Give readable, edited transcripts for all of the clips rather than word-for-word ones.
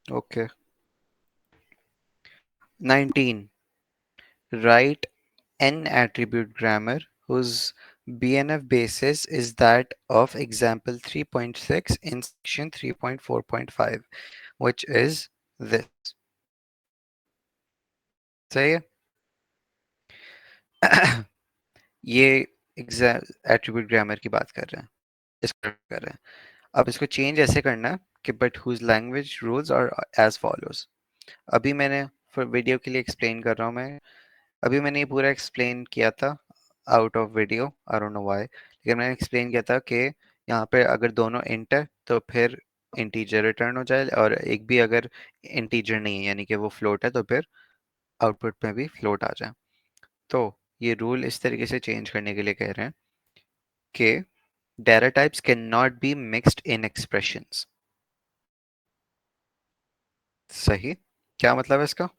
Okay. 19. Write n attribute grammar whose BNF basis is that of example 3.6 in section 3.4.5, which is this. सही है। ये attribute grammar की बात कर रहे हैं, इसको कर रहे हैं। अब इसको चेंज ऐसे करना है कि but whose language rules are as follows. अभी मैंने फॉर वीडियो के लिए एक्सप्लेन कर रहा हूँ मैं। अभी मैंने ये पूरा एक्सप्लेन किया था out of video, I don't know why, लेकिन मैंने एक्सप्लेन किया था कि यहाँ पे अगर दोनों इंट है तो फिर इंटीजर रिटर्न हो जाए, और एक भी अगर इंटीजर नहीं है यानी कि वो फ्लोट है तो फिर आउटपुट में भी फ्लोट आ जाए। तो ये रूल इस तरीके से चेंज करने के लिए कह रहे हैं कि data types can not be mixed in expressions. सही। क्या मतलब है इसका?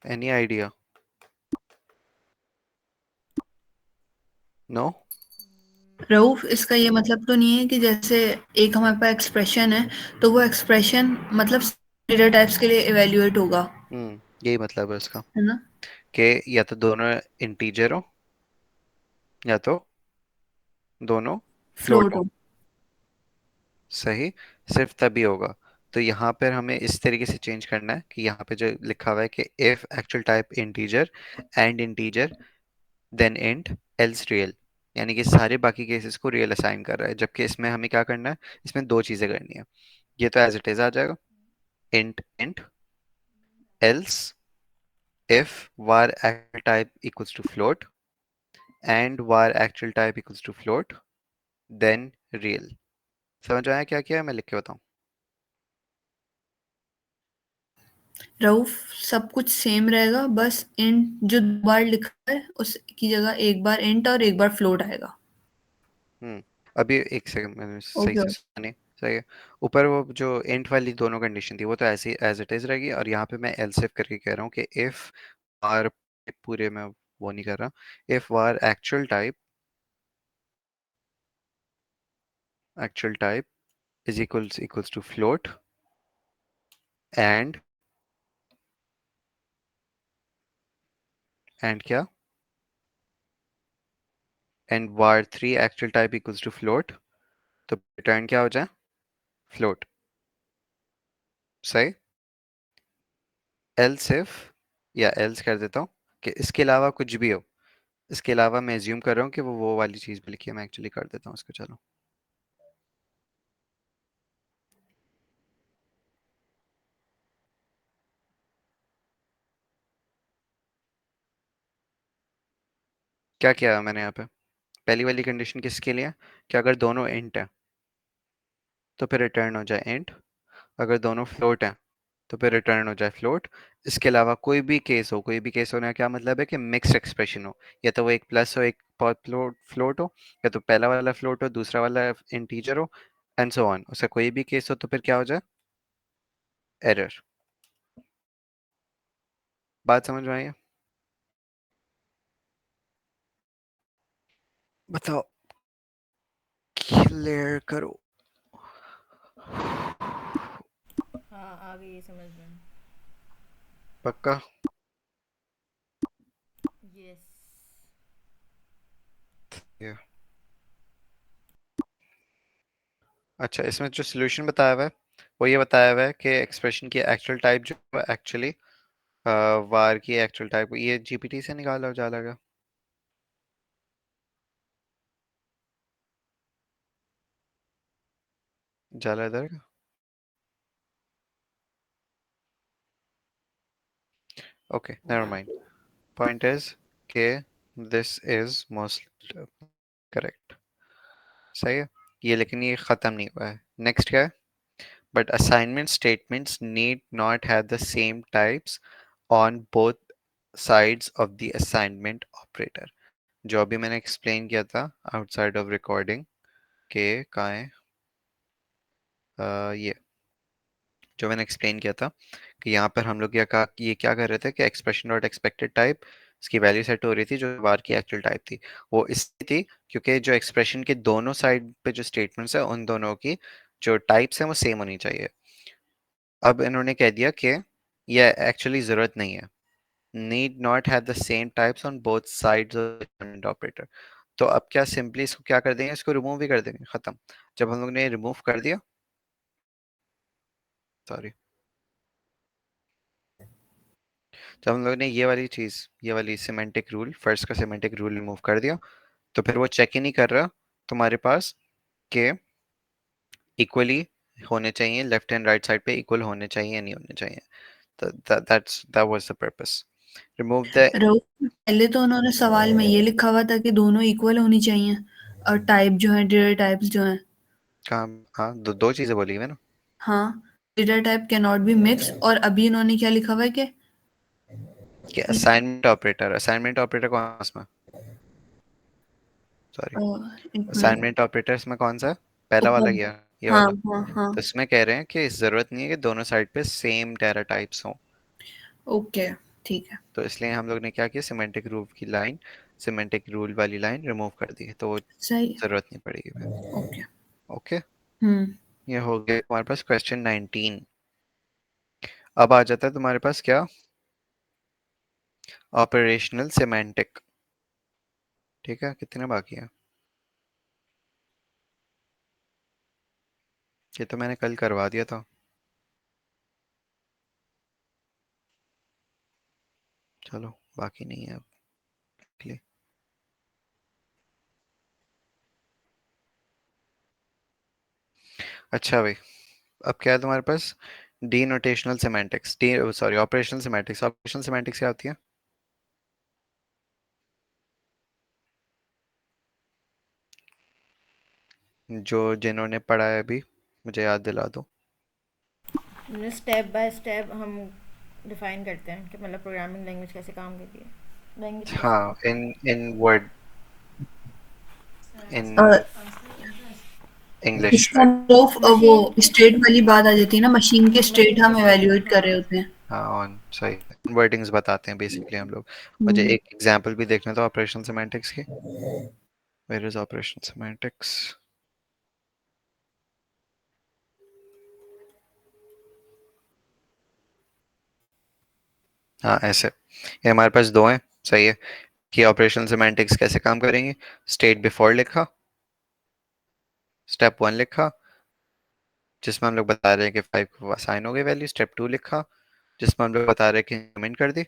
Any idea? नो। रऊफ, इसका ये मतलब तो नहीं है कि जैसे एक हमारे पास एक्सप्रेशन है तो वो एक्सप्रेशन मतलब डेटा टाइप्स के लिए इवेल्युएट होगा, यही मतलब है इसका है ना? कि या तो दोनों इंटीजर हो या तो दोनों फ्लोट फ्लोट हो। हो। सही। सिर्फ तभी होगा। तो यहाँ पर हमें इस तरीके से चेंज करना है कि यहाँ पे जो लिखा हुआ है कि if actual type integer and integer then int else real, यानी कि सारे बाकी केसेस को रियल असाइन कर रहा है, जबकि इसमें हमें क्या करना है, इसमें दो चीजें करनी है। ये तो एज इट इज आ जाएगा, int int else if var actual type equals to float and var actual type equals to float then real। समझ आया क्या किया है? मैं लिख के बताऊं। रऊफ, सब कुछ सेम रहेगा, बस इंट जो दो बार लिखा है उसकी जगह एक बार इंट और एक बार फ्लोट आएगा। हम्म। अभी एक सेकंड, मैंने सही ओके। से सुना नहीं। सही है। ऊपर वो जो इंट वाली दोनों कंडीशन थी वो तो ऐसी एज इट इज रहेगी, और यहाँ पे मैं एल्स इफ करके कह रहा हूँ कि इफ var, पूरे में वो नहीं कर रहा, if var actual type is equals to float and क्या, and var3 actual type equals to float, तो रिटर्न क्या हो जाए? फ्लोट। सही। एल्स इफ, या एल्स कर देता हूँ कि इसके अलावा कुछ भी हो। इसके अलावा मैं एज्यूम कर रहा हूँ कि वो वाली चीज़ भी लिखी है, मैं एक्चुअली कर देता हूँ इसको, चलो। क्या किया है मैंने यहाँ पे? पहली वाली कंडीशन किसके लिए है? कि अगर दोनों इंट है तो फिर रिटर्न हो जाए इंट, अगर दोनों फ्लोट है तो फिर रिटर्न हो जाए फ्लोट। इसके अलावा कोई भी केस हो, कोई भी केस होने का क्या मतलब है कि मिक्स्ड एक्सप्रेशन हो, या तो वो एक प्लस हो, एक फ्लोट फ्लोट हो, या तो पहला वाला फ्लोट हो दूसरा वाला इंटीजर हो, एंड सो ऑन। उसका कोई भी केस हो तो फिर क्या हो जाए? एरर। बात समझ में आई है? बताओ, क्लियर करो। हाँ, आ गई ये समझ में। पक्का? यस। ये अच्छा, इसमें जो सोल्यूशन बताया हुआ है वो ये बताया हुआ है कि एक्सप्रेशन की एक्चुअल टाइप जो है एक्चुअली वार की एक्चुअल टाइप ये जीपीटी से निकाला जा लगा। जाला इधर का। Okay, never mind. Point is के दिस इज मोस्ट करेक्ट। सही है। ये लेकिन ये खत्म नहीं हुआ है, नेक्स्ट क्या है? But assignment statements need not have the same types on both sides of the assignment operator. जो अभी मैंने एक्सप्लेन किया था आउटसाइड ऑफ रिकॉर्डिंग के कहाँ है, ये जो मैंने एक्सप्लेन किया था कि यहाँ पर हम लोग क्या कहा, ये क्या कर रहे थे कि एक्सप्रेशन डॉट एक्सपेक्टेड टाइप इसकी वैल्यू सेट हो रही थी जो बार की एक्चुअल टाइप थी, वो इसलिए थी क्योंकि जो एक्सप्रेशन के दोनों साइड पे जो स्टेटमेंट्स है उन दोनों की जो टाइप्स हैं वो सेम होनी चाहिए। अब इन्होंने कह दिया कि ये एक्चुअली ज़रूरत नहीं है, need not have the same types on both sides of operator. तो अब क्या सिंपली इसको क्या कर देंगे, इसको रिमूव भी कर देंगे, खत्म। जब हम लोग ने रिमूव कर दिया, सॉरी, जब हम लोग ने ये वाली सिमेंटिक रूल, फर्स्ट का सिमेंटिक रूल रिमूव कर दिया, तो फिर वो चेक ही नहीं कर रहा तुम्हारे पास के इक्वली होने चाहिए, लेफ्ट एंड राइट साइड पे इक्वल होने चाहिए या नहीं होने चाहिए। तो that was the purpose, remove the. Rauf, पहले तो उन्होंने सवाल में ये लिखा हुआ था कि दोनों इक्वल होनी चाहिए, और टाइप जो है डेटा टाइप्स जो हैं। कहाँ? हाँ, दो चीजें बोली मैंने। हाँ, data type can not be mix, और अभी इन्होंने क्या लिखा हुआ है कि असाइनमेंट ऑपरेटर कौन है इसमें? सॉरी, एक मिनट। असाइनमेंट ऑपरेटर्स में कौन सा है? पहला वाला हाँ गया, ये हाँ वाला। हाँ हाँ। तो इसमें कह रहे हैं कि जरूरत नहीं है कि दोनों साइड पे सेम डेटा टाइप्स हों। ओके, ठीक है। तो इसलिए हम लोग ने क्या किया, सिमेंटिक रूल वाली लाइन रिमूव कर दी, तो वो सही है। जरूरत नहीं पड़ेगी फिर। ओके। ओके, हम्म। ये हो गया तुम्हारे पास क्वेश्चन 19। अब आ जाता है तुम्हारे पास क्या, ऑपरेशनल सिमेंटिक। ठीक है, कितने बाकी है? ये तो मैंने कल करवा दिया था। चलो, बाकी नहीं है अब के लिए। अच्छा भाई, अब क्या है तुम्हारे पास, denotational semantics, de sorry operational semantics. Operational semantics क्या होती है? जो जिन्होंने पढ़ा है अभी, मुझे याद दिला दो। स्टेप बाय स्टेप हम डिफाइन करते हैं कि मतलब प्रोग्रामिंग लैंग्वेज कैसे काम करती है, लैंग्वेज हाँ, कैसे। इन वर्ड, इन और इंग्लिश इसका में। proof, वो मशीन स्टेट वाली बात आ जाती है ना, मशीन के स्टेट मशीन के हम स्टेट, एवेल्युएट कर हाँ। रहे होते हैं। हाँ, ऑन सही, वर्डिंग्स बताते हैं बेसिकली हम लोग। मुझे हम्म। एक एग्जांपल भी देखना था ऑपरेशनल सिमेंटिक्स की। Where is operational semantics? हाँ, ऐसे ये हमारे पास दो हैं, सही है। कि ऑपरेशनल सिमेंटिक्स कैसे काम करेंगे, स्टेट बिफोर लिखा, स्टेप 1 लिखा जिसमें हम लोग बता रहे हैं कि 5 को असाइन हो गई वैल्यू, स्टेप 2 लिखा जिसमें हम लोग बता रहे हैं कि कमेंट कर दी,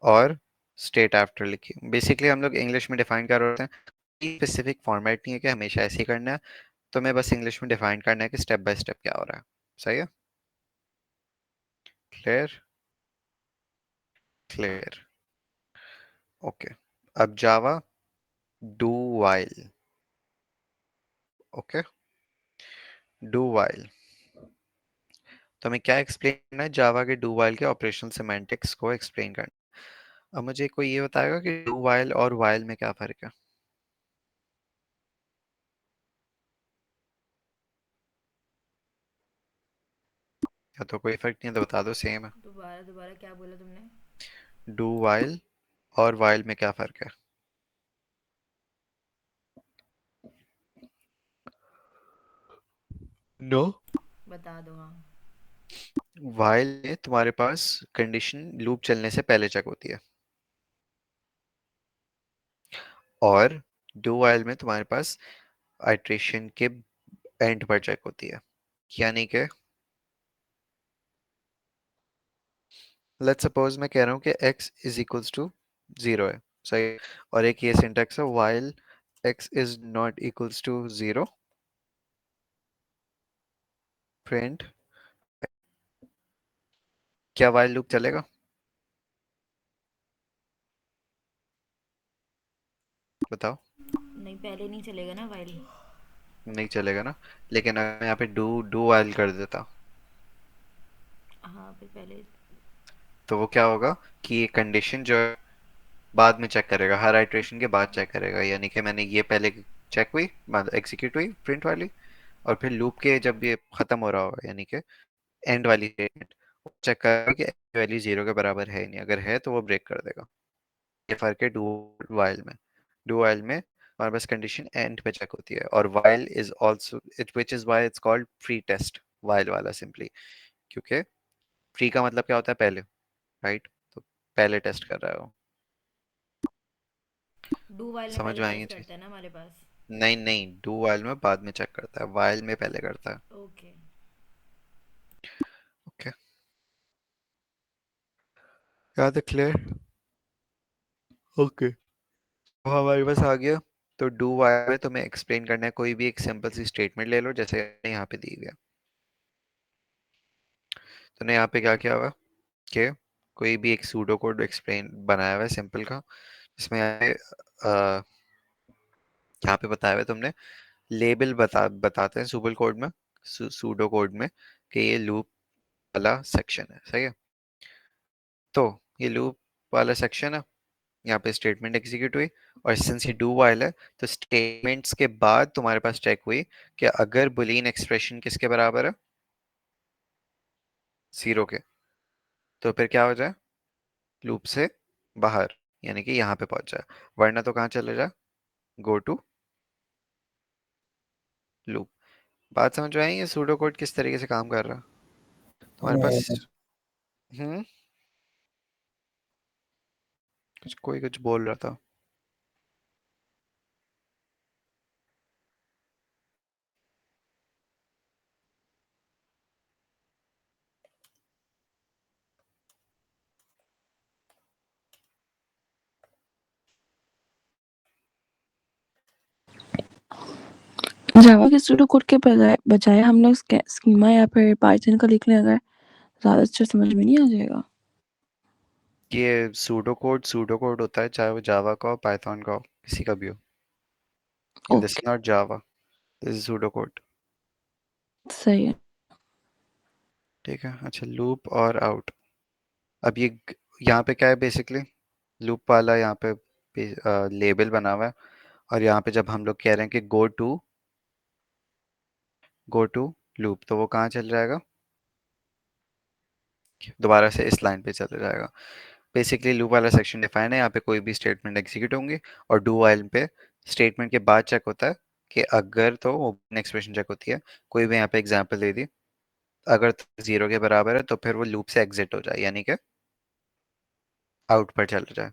और स्टेट आफ्टर लिखी। बेसिकली हम लोग इंग्लिश में डिफाइन कर रहे होते हैं, स्पेसिफिक फॉर्मेट नहीं है कि हमेशा ऐसे ही करना है। तो मैं बस इंग्लिश में डिफाइन करना है कि स्टेप बाय स्टेप क्या हो रहा है। सही है, क्लियर? Clear, okay. अब Java do while. Okay, do while, तो हमें क्या एक्सप्लेन करना है, जावा के डू वाइल के ऑपरेशनल सिमेंटिक्स को एक्सप्लेन करना। अब मुझे कोई ये बताएगा कि डू वाइल और वाइल में क्या फर्क है? या तो कोई फर्क नहीं है तो बता दो, सेम है। दोबारा दोबारा क्या बोला तुमने? डू वाइल और वाइल में क्या फर्क है? नो, बता दो, हाँ। वाइल में तुम्हारे पास कंडीशन लूप चलने से पहले चेक होती है, और डू वाइल में तुम्हारे पास आइट्रेशन के एंड पर चेक होती है। यानी कि लेट्स सपोज मैं कह रहा हूँ कि x इज इक्वल्स टू 0 है, सही। और एक ये सिंटेक्स है, while x is not equals to 0 print. क्या while लूप चलेगा? बताओ। नहीं, पहले नहीं चलेगा ना वाइल। नहीं चलेगा ना, लेकिन अगर मैं यहाँ पे डू डू while कर देता, हाँ, फिर पहले। तो वो क्या होगा कि ये कंडीशन जो है बाद में चेक करेगा, हर आइट्रेशन के बाद चेक करेगा। यानी कि मैंने ये पहले चेक हुई, मतलब एग्जीक्यूट हुई प्रिंट वाली, और फिर लूप के जब ये खत्म हो रहा होगा, यानी कि एंड वाली स्टेटमेंट, चेक करेगा कि वैल्यू 0 के बराबर है नहीं, अगर है तो वो ब्रेक कर देगा। ये फर्क है डू वाइल में। डू वाइल में हमारे पास कंडीशन एंड पे चेक होती है, और while is also it which is why it's called pre test while वाला, सिंपली क्योंकि प्री का मतलब क्या होता है, पहले, राइट? तो पहले टेस्ट कर रहा है वो। डू वाइल में समझ पहले में आई ये टेस्ट चीज? करते हैं ना हमारे पास। नहीं नहीं, डू वाइल में बाद में चेक करता है, वाइल में पहले करता है। ओके। ओके, याद है? क्लियर? ओके, तो हमारे पास आ गया। तो डू वाइल में तुम्हें एक्सप्लेन करना है, कोई भी एक सिंपल सी स्टेटमेंट ले लो, जैसे यहाँ पे दी हुई है। तूने यहाँ पे क्या किया हुआ कि कोई भी एक सूडो कोड एक्सप्लेन बनाया हुआ है सिंपल का, जिसमें यहाँ पे बताया हुआ है तुमने, लेबल बताते हैं सुबल कोड में, सूडो कोड में, कि ये लूप वाला सेक्शन है, सही है? तो ये लूप वाला सेक्शन है, यहाँ पे स्टेटमेंट एग्जीक्यूट हुई, और सिंस ये डू वाइल है तो स्टेटमेंट्स के बाद तुम्हारे पास चेक हुई कि अगर बुलियन एक्सप्रेशन किसके बराबर है, 0 के, तो फिर क्या हो जाए, लूप से बाहर, यानी कि यहाँ पे पहुंच जाए, वरना तो कहाँ चले जाए, गो टू लूप। बात समझ में आई? ये सूडो कोड किस तरीके से काम कर रहा है तुम्हारे पास? हम्म, कोई कुछ बोल रहा था। जावा के सूडो कोड के बजाय बजाय हम लोग स्कीमा या फिर पाइथन का लिख लें, अगर ज़्यादा अच्छा समझ में नहीं आ जाएगा? ये सूडो कोड होता है, चाहे वो जावा का हो, पाइथन का हो, किसी का भी हो। This okay, is not Java, this is pseudo code. सही है। ठीक है, अच्छा, लूप और आउट। अब ये यहाँ पे क्या है बेसिकली, लूप वाला यहाँ पे लेबल बना हुआ है, और यहाँ पे जब हम लोग कह रहे हैं कि गो टू लूप, तो वो कहाँ चल जाएगा, दोबारा से इस लाइन पे चले जाएगा। बेसिकली लूप वाला सेक्शन डिफाइन है, यहाँ पे कोई भी स्टेटमेंट एग्जीक्यूट होंगी, और डू वाइल पे स्टेटमेंट के बाद चेक होता है कि अगर, तो वो एक्सप्रेशन चेक होती है, कोई भी यहाँ पे एग्जांपल दे दी, अगर 0 के बराबर है तो फिर वो लूप से एग्जिट हो जाए, यानी कि आउट पर चला जाए,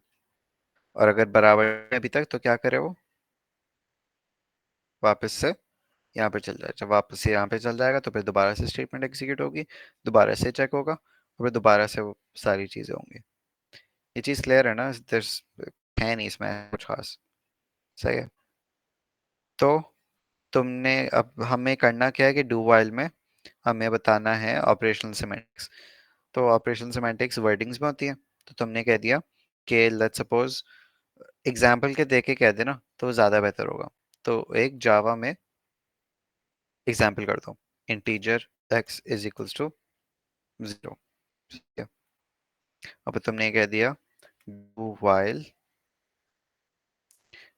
और अगर बराबर है अभी तक तो क्या करे वो, वापस से यहाँ पे चल जाए। जब वापस से यहाँ पे चल जाएगा तो फिर दोबारा से स्टेटमेंट एग्जीक्यूट होगी, दोबारा से चेक होगा, और फिर दोबारा से वो सारी चीज़ें होंगी। ये चीज़ क्लियर है ना? There's- है नहीं इसमें कुछ खास, सही है? तो तुमने अब हमें करना क्या है कि डू वाइल में हमें बताना है ऑपरेशनल सिमेंटिक्स। तो ऑपरेशनल सिमेंटिक्स वर्डिंग्स में होती है, तो तुमने कह दिया कि लेट्स सपोज, एग्जाम्पल के दे के कह देना तो ज़्यादा बेहतर होगा। तो एक जावा में एग्जाम्पल कर दो, integer x is equals to 0, ठीक है? अब तुमने ये कह दिया do while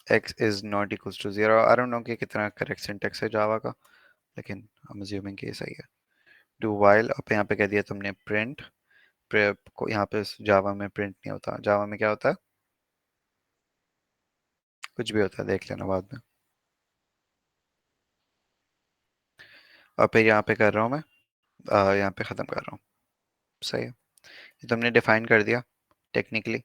x is not equals to 0। I don't know कि कितना करेक्ट सिंटेक्स है जावा का, लेकिन आई एम अज्यूमिंग कि ये सही है। डू वाइल, अब यहाँ पे कह दिया तुमने प्रिंट, को यहाँ पे जावा में प्रिंट नहीं होता, जावा में क्या होता है, कुछ भी होता है, देख लेना बाद में। और फिर यहाँ पे कर रहा हूँ मैं, यहाँ पे ख़त्म कर रहा हूँ, सही है? ये तुमने डिफाइन कर दिया टेक्निकली,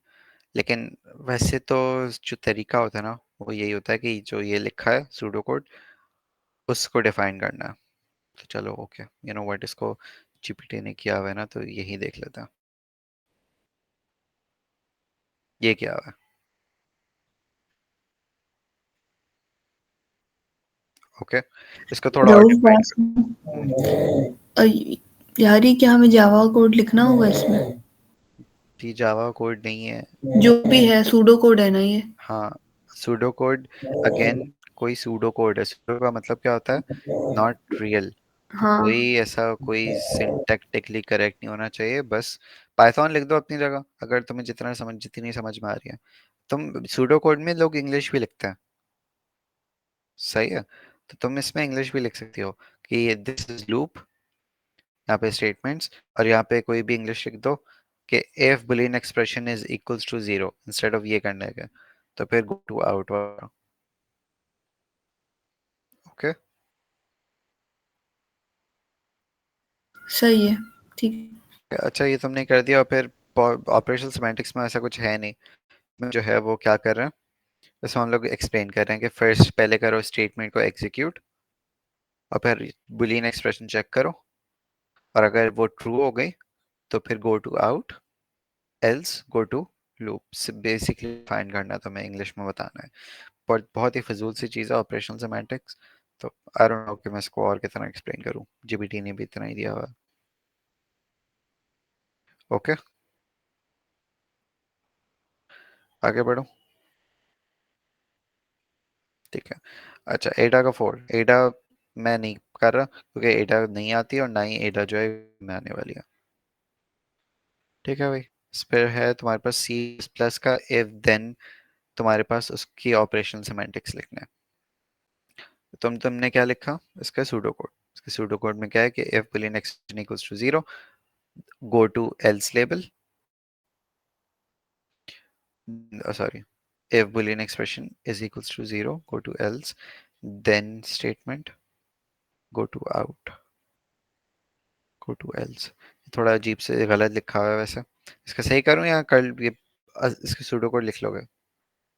लेकिन वैसे तो जो तरीका होता है ना, वो यही होता है कि जो ये लिखा है सूडो कोड, उसको डिफाइन करना है। तो चलो, ओके, यू नो व्हाट, इसको जीपीटी ने किया हुआ है ना, तो यही देख लेते हैं, ये क्या हुआ है। ओके, इसको थोड़ा और रऊफ डिफाइन बात कर। अ, यार ये क्या हमें जावा कोड लिखना होगा इसमें? जी, जावा कोड नहीं है। जो भी है सूडो कोड है ना ये? हाँ, सूडो कोड, अगेन, कोई सूडो कोड है, सूडो का मतलब क्या होता है, नॉट रियल। तो कोई हाँ, ऐसा कोई सिंटैक्टिकली करेक्ट नहीं होना चाहिए, बस पाइथन लिख दो अपनी जगह, अगर तुम्हें जितनी समझ में आ रही है। तुम सूडो कोड में लोग इंग्लिश भी लिखते हैं, सही है? तो तुम इसमें इंग्लिश भी लिख सकती हो कि दिस इज लूप, यहाँ पे स्टेटमेंट्स, और यहाँ पे कोई भी इंग्लिश लिख दो, कि if boolean expression is equals to 0 instead of ये करने के, तो फिर go to out वाला। ओके सही है, ठीक। अच्छा, ये तुमने कर दिया। और फिर ऑपरेशनल सिमेंटिक्स में ऐसा कुछ है नहीं, में जो है वो क्या कर रहे हैं, बस हम लोग एक्सप्लेन कर रहे हैं कि फर्स्ट पहले करो स्टेटमेंट को एग्जीक्यूट, और फिर बुलियन एक्सप्रेशन चेक करो, और अगर वो ट्रू हो गई तो फिर go to out, else go to loop. Basically find करना तो मैं इंग्लिश में बताना है, पर बहुत ही फजूल सी चीज़ है ऑपरेशनल सिमेंटिक्स। तो आई डोंट नो कि मैं इसको और कितना एक्सप्लेन करूं, जीबीटी ने भी इतना ही दिया हुआ है। ओके आगे बढ़ो, ठीक है। अच्छा, एडा का फोर, एडा मैं नहीं कर रहा क्योंकि एडा नहीं आती और ना ही एडा जो है में आने वाली है। ठीक है भाई, इस पर है तुम्हारे पास सी प्लस का इफ देन, तुम्हारे पास उसकी ऑपरेशन सिमेंटिक्स लिखना है। तुमने क्या लिखा इसका सूडो कोड, इसके सूडो कोड में क्या है कि if boolean expression equals to 0 go to else label, sorry, if boolean expression is equals to 0 go to else, then statement go to out, go to else। थोड़ा अजीब से गलत लिखा हुआ है वैसे, इसका सही करूं या कर ये इसके सूडो कोड लिख लोगे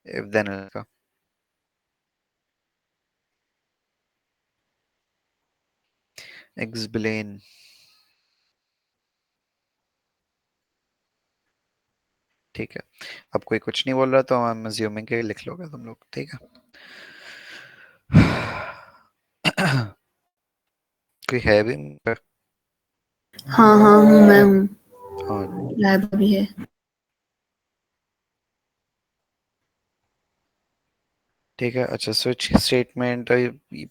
इफ देन का। explain, ठीक है। अब कोई कुछ नहीं बोल रहा तो हम अज्यूमिंग के लिख लोगे तुम लोग, ठीक है। कोई है भी हाँ हाँ हूँ, मैं हूँ, और लैब भी है। ठीक है। अच्छा, स्विच स्टेटमेंट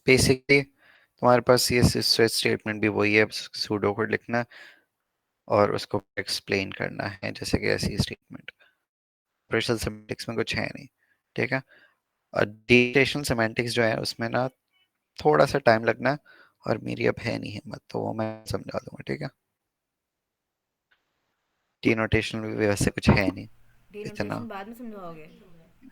बेसिकली तुम्हारे पास ये स्विच स्टेटमेंट भी वही है, सूडो कोड लिखना है और उसको एक्सप्लेन करना है जैसे कि ऐसी स्टेटमेंट। ऑपरेशनल सिमेंटिक्स में कुछ है नहीं, ठीक है। और डिनोटेशनल सिमेंटिक्स जो है उसमें ना थोड़ा सा टाइम लगना है, और मेरी अब है नहीं हिम्मत, तो वो मैं समझा दूंगा, ठीक है। डिनोटेशनल भी वैसे कुछ है नहीं इतना, डिनोटेशन बाद में समझाओगे?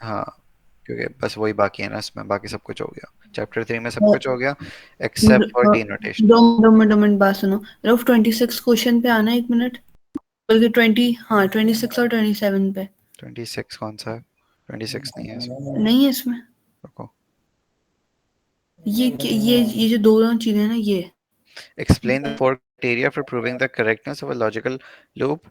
हाँ, क्योंकि बस वही बाकी है ना इसमें, बाकी सब कुछ हो गया। चैप्टर 3 में सब और कुछ हो गया एक्सेप्ट फॉर डिनोटेशन। दो मिनट बात सुनो। रफ 26 क्वेश्चन पे आना, एक मिनट, बल्कि 20, हाँ 26 और 27 पे। 26 कौन सा है? 26 नहीं है इसमें, नहीं है इसमें। रुको। ये जो दो चीजें हैं ना, ये explain the four criteria for proving the correctness of a logical loop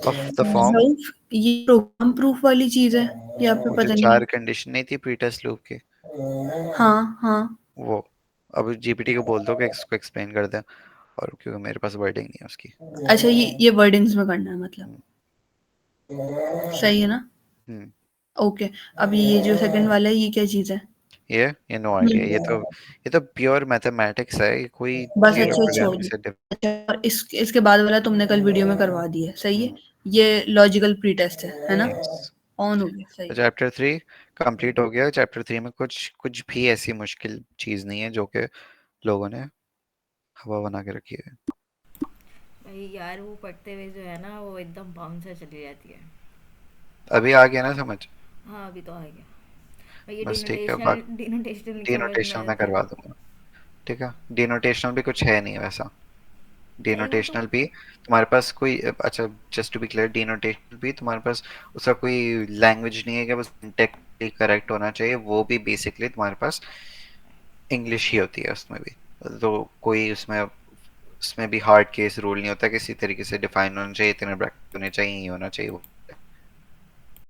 of the form. Rauf, ये प्रोग्राम प्रूफ वाली चीज है, ये आप पे वो जो पता नहीं चार है। कंडीशन नहीं थी प्री टेस्ट लूप की, हाँ हाँ। वो अब जीपीटी को बोल दो कि इसको एक्सप्लेन कर दे, और क्योंकि मेरे पास वर्डिंग नहीं है उसकी। अच्छा, ये वर्डिंग्स में करना है मतलब, हम्म सही है ना? हम्म, ओके। अब ये जो सेकंड वाला है, ये क्या चीज है? ये नो आइडिया, ये तो प्योर मैथमेटिक्स है, ये कोई बस, जीरो अच्छा प्रोग्रामिंग छोड़िए। से अच्छा, और इसके बाद वाला तुमने कल वीडियो में करवा दिया है, सही है। हम्म, ये लॉजिकल प्री टेस्ट है ना? यस। ऑन हो गया, सही तो है। चैप्टर 3 कंप्लीट हो गया। चैप्टर 3 में कुछ कुछ भी ऐसी मुश्किल चीज़ नहीं है जो कि लोगों ने हवा बना के रखी है। भाई यार वो पढ़ते हुए जो है ना वो एकदम बाउंसर चली जाती है। अभी आ गया ना समझ? हाँ अभी तो आ गया भाई, ये बस ठीक है, डिनोटेशनल डिनोटेशनल नहीं समझ में डिनोटेशनल आया मैं तो। करवा दूंगा, ठीक है। डिनोटेशनल भी कुछ है नहीं वैसा, नहीं वो तो डिनोटेशनल भी तुम्हारे पास कोई, अच्छा जस्ट टू बी क्लियर, डिनोटेशनल भी तुम्हारे पास उसका कोई लैंग्वेज नहीं है कि बस सिंटैक्टिकली करेक्ट होना चाहिए, वो भी बेसिकली तुम्हारे पास इंग्लिश ही होती है उसमें भी। तो कोई उसमें भी हार्ड केस रूल नहीं होता, किसी तरीके से डिफाइन होना चाहिए, इतने ब्रैकेट होने चाहिए, ये होना चाहिए, वो